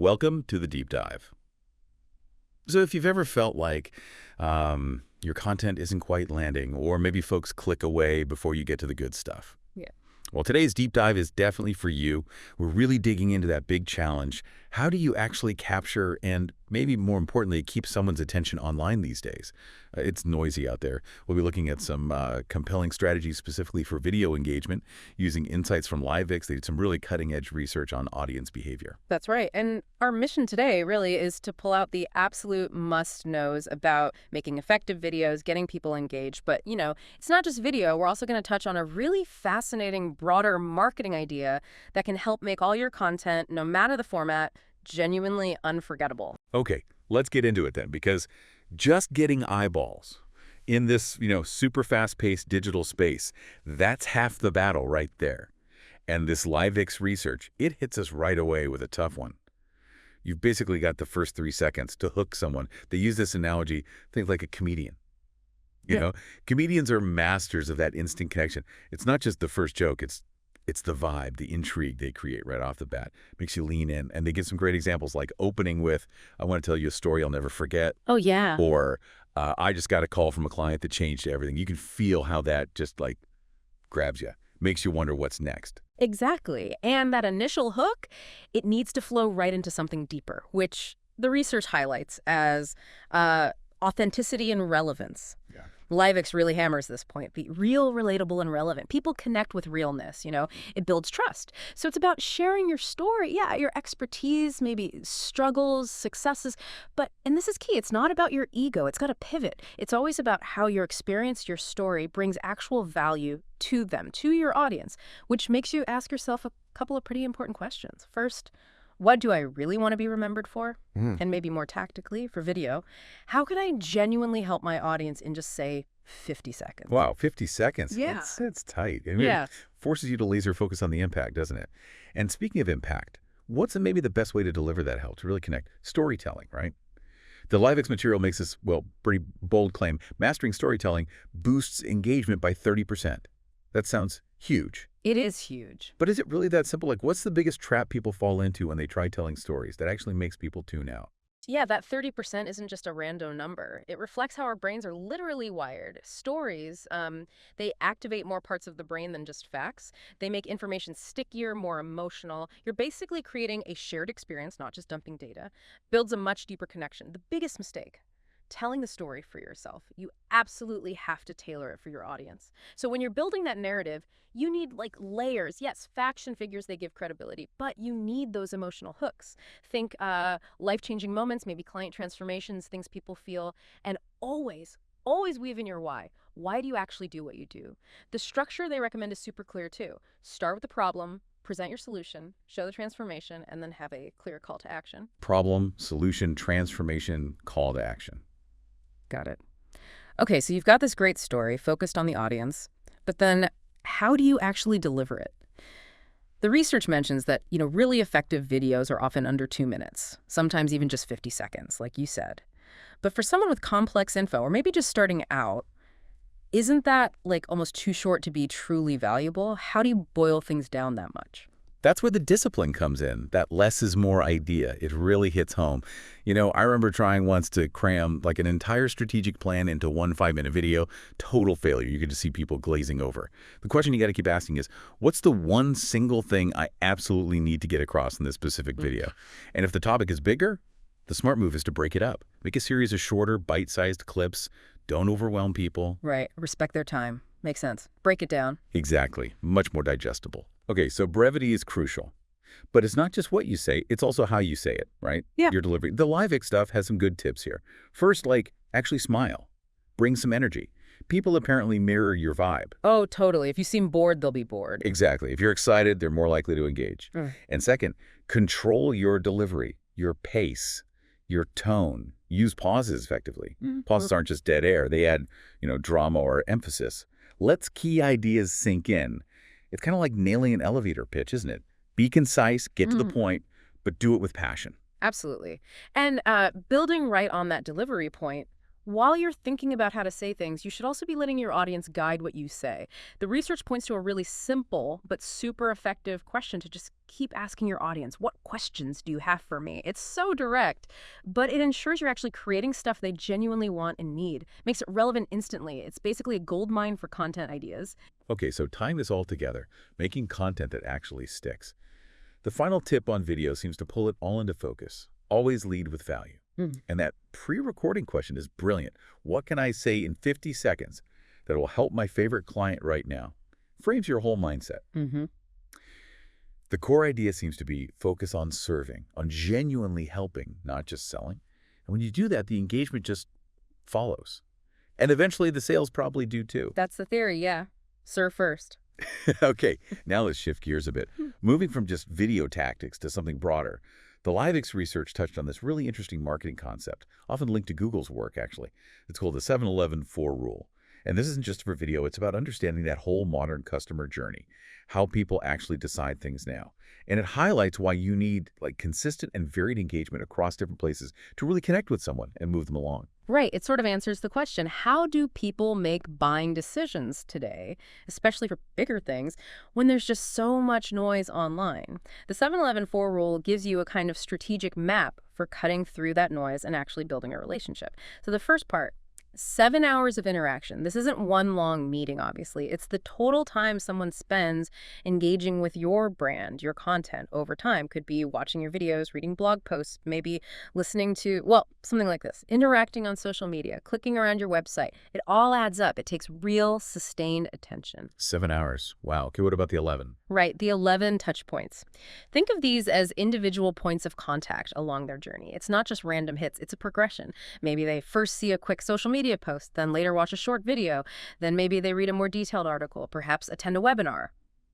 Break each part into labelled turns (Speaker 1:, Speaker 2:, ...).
Speaker 1: Welcome to the Deep Dive. So if you've ever felt like your content isn't quite landing, or maybe folks click away before you get to the good stuff.
Speaker 2: Yeah.
Speaker 1: Well, today's deep dive is definitely for you. We're really digging into that big challenge. How do you actually capture and maybe more importantly, keep someone's attention online these days? It's noisy out there. We'll be looking at some compelling strategies specifically for video engagement using insights from LiveX. They did some really cutting-edge research on audience behavior.
Speaker 2: That's right. And our mission today really is to pull out the absolute must-knows about making effective videos, getting people engaged. But, it's not just video. We're also going to touch on a really fascinating, broader marketing idea that can help make all your content, no matter the format, genuinely unforgettable.
Speaker 1: Okay, let's get into it then, because just getting eyeballs in this, super fast-paced digital space, that's half the battle right there. And this LiveX research, it hits us right away with a tough one. You've basically got the first 3 seconds to hook someone. They use this analogy, think like a comedian. You know, comedians are masters of that instant connection. It's not just the first joke, it's the vibe, the intrigue they create right off the bat. Makes you lean in. And they give some great examples like opening with, I want to tell you a story I'll never forget.
Speaker 2: Oh, yeah.
Speaker 1: Or I just got a call from a client that changed everything. You can feel how that just grabs you, makes you wonder what's next.
Speaker 2: Exactly. And that initial hook, it needs to flow right into something deeper, which the research highlights as authenticity and relevance.
Speaker 1: Yeah.
Speaker 2: LiveX really hammers this point. Be real, relatable, and relevant. People connect with realness, It builds trust. So it's about sharing your story, your expertise, maybe struggles, successes. And this is key, it's not about your ego. It's got to pivot. It's always about how your experience, your story, brings actual value to them, to your audience, which makes you ask yourself a couple of pretty important questions. First, what do I really want to be remembered for? And maybe more tactically, for video, how can I genuinely help my audience in just, say, 50 seconds?
Speaker 1: Wow, 50 seconds.
Speaker 2: Yeah.
Speaker 1: That's tight. It forces you to laser focus on the impact, doesn't it? And speaking of impact, what's maybe the best way to deliver that help, to really connect? Storytelling, right? The LiveX material makes this, pretty bold claim. Mastering storytelling boosts engagement by 30%. That sounds huge.
Speaker 2: It is huge.
Speaker 1: But is it really that simple? What's the biggest trap people fall into when they try telling stories that actually makes people tune out?
Speaker 2: Yeah, that 30% isn't just a random number. It reflects how our brains are literally wired. Stories, they activate more parts of the brain than just facts. They make information stickier, more emotional. You're basically creating a shared experience, not just dumping data. Builds a much deeper connection. The biggest mistake, telling the story for yourself. You absolutely have to tailor it for your audience. So when you're building that narrative, you need layers. Yes, facts and figures, they give credibility, but you need those emotional hooks. Think life-changing moments, maybe client transformations, things people feel, and always weave in your why. Why do you actually do what you do? The structure they recommend is super clear too. Start with the problem, present your solution, show the transformation, and then have a clear call to action.
Speaker 1: Problem, solution, transformation, call to action.
Speaker 2: Got it. Okay, so you've got this great story focused on the audience, but then how do you actually deliver it? The research mentions that, really effective videos are often under 2 minutes, sometimes even just 50 seconds, like you said. But for someone with complex info, or maybe just starting out, isn't that almost too short to be truly valuable? How do you boil things down that much?
Speaker 1: That's where the discipline comes in, that less is more idea. It really hits home. I remember trying once to cram an entire strategic plan into one 5-minute video. Total failure. You could just see people glazing over. The question you got to keep asking is, what's the one single thing I absolutely need to get across in this specific video? And if the topic is bigger, the smart move is to break it up. Make a series of shorter, bite-sized clips. Don't overwhelm people.
Speaker 2: Right. Respect their time. Makes sense. Break it down.
Speaker 1: Exactly. Much more digestible. Okay, so brevity is crucial. But it's not just what you say, it's also how you say it, right?
Speaker 2: Yeah.
Speaker 1: Your delivery. The LiveX stuff has some good tips here. First, actually smile. Bring some energy. People apparently mirror your vibe.
Speaker 2: Oh, totally. If you seem bored, they'll be bored.
Speaker 1: Exactly. If you're excited, they're more likely to engage. And second, control your delivery, your pace, your tone. Use pauses effectively. Pauses aren't just dead air. They add, drama or emphasis. Let's key ideas sink in. It's kind of like nailing an elevator pitch, isn't it? Be concise, get to the point, but do it with passion.
Speaker 2: Absolutely. And building right on that delivery point, While you're thinking about how to say things, you should also be letting your audience guide what you say. The research points to a really simple but super effective question to just keep asking your audience, what questions do you have for me? It's so direct, but it ensures you're actually creating stuff they genuinely want and need. Makes it relevant instantly. It's basically a gold mine for content ideas.
Speaker 1: Okay, so tying this all together, making content that actually sticks. The final tip on video seems to pull it all into focus. Always lead with value. And that pre-recording question is brilliant. What can I say in 50 seconds that will help my favorite client right now? Frames your whole mindset.
Speaker 2: Mm-hmm.
Speaker 1: The core idea seems to be focus on serving, on genuinely helping, not just selling. And when you do that, the engagement just follows. And eventually the sales probably do too.
Speaker 2: That's the theory, yeah. Serve first.
Speaker 1: Okay, now let's shift gears a bit. Moving from just video tactics to something broader. The LiveX research touched on this really interesting marketing concept, often linked to Google's work, actually. It's called the 7-11-4 rule. And this isn't just for video, it's about understanding that whole modern customer journey, how people actually decide things now. And it highlights why you need consistent and varied engagement across different places to really connect with someone and move them along.
Speaker 2: Right. It sort of answers the question, how do people make buying decisions today, especially for bigger things, when there's just so much noise online? The 7-11-4 rule gives you a kind of strategic map for cutting through that noise and actually building a relationship. So the first part, 7 hours of interaction. This isn't one long meeting, obviously. It's the total time someone spends engaging with your brand, your content over time. Could be watching your videos, reading blog posts, maybe listening to, well, something like this, interacting on social media, clicking around your website. It all adds up. It takes real, sustained attention.
Speaker 1: 7 hours. Wow. Okay, what about the 11?
Speaker 2: Right, the 11 touch points. Think of these as individual points of contact along their journey. It's not just random hits, it's a progression. Maybe they first see a quick social media post, then later watch a short video, then maybe they read a more detailed article, perhaps attend a webinar.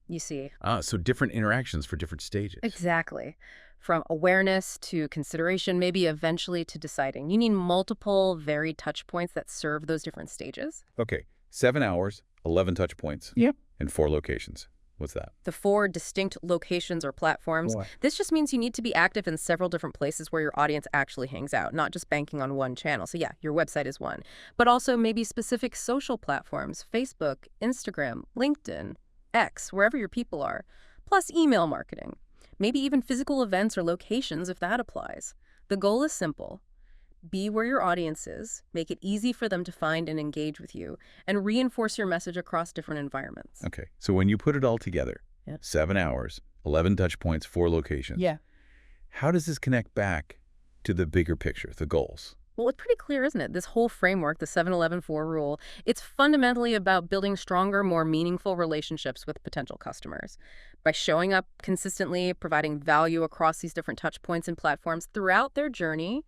Speaker 2: You see?
Speaker 1: So different interactions for different stages.
Speaker 2: Exactly. From awareness to consideration, maybe eventually to deciding. You need multiple varied touch points that serve those different stages.
Speaker 1: Okay, 7 hours, 11 touch points.
Speaker 2: Yep.
Speaker 1: And 4 locations. What's that?
Speaker 2: The 4 distinct locations or platforms.
Speaker 1: What?
Speaker 2: This just means you need to be active in several different places where your audience actually hangs out, not just banking on one channel. So yeah, your website is one. But also maybe specific social platforms, Facebook, Instagram, LinkedIn, X, wherever your people are, plus email marketing. Maybe even physical events or locations if that applies. The goal is simple. Be where your audience is, make it easy for them to find and engage with you, and reinforce your message across different environments.
Speaker 1: Okay, so when you put it all together,
Speaker 2: Yeah.
Speaker 1: 7 hours, 11 touch points, 4 locations.
Speaker 2: Yeah.
Speaker 1: How does this connect back to the bigger picture, the goals?
Speaker 2: Well, it's pretty clear, isn't it? This whole framework, the 7-11-4 rule, it's fundamentally about building stronger, more meaningful relationships with potential customers. By showing up consistently, providing value across these different touch points and platforms throughout their journey,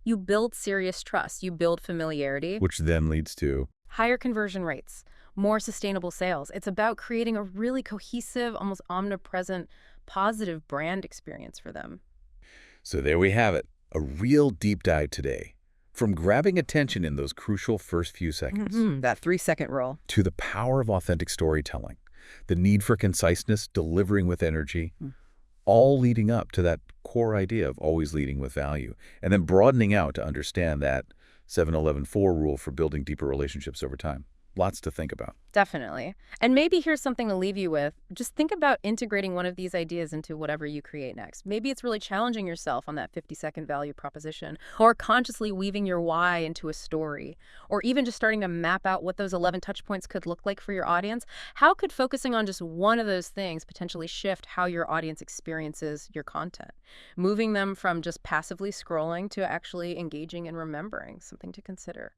Speaker 2: you build serious trust, you build familiarity,
Speaker 1: Which then leads to...
Speaker 2: higher conversion rates, more sustainable sales. It's about creating a really cohesive, almost omnipresent, positive brand experience for them.
Speaker 1: So there we have it, a real deep dive today. From grabbing attention in those crucial first few seconds,
Speaker 2: That 3-second rule.
Speaker 1: to the power of authentic storytelling, the need for conciseness, delivering with energy, all leading up to that core idea of always leading with value, and then broadening out to understand that 7-11-4 rule for building deeper relationships over time. Lots to think about.
Speaker 2: Definitely. And maybe here's something to leave you with. Just think about integrating one of these ideas into whatever you create next. Maybe it's really challenging yourself on that 50-second value proposition, or consciously weaving your why into a story, or even just starting to map out what those 11 touch points could look like for your audience. How could focusing on just one of those things potentially shift how your audience experiences your content, moving them from just passively scrolling to actually engaging and remembering? Something to consider.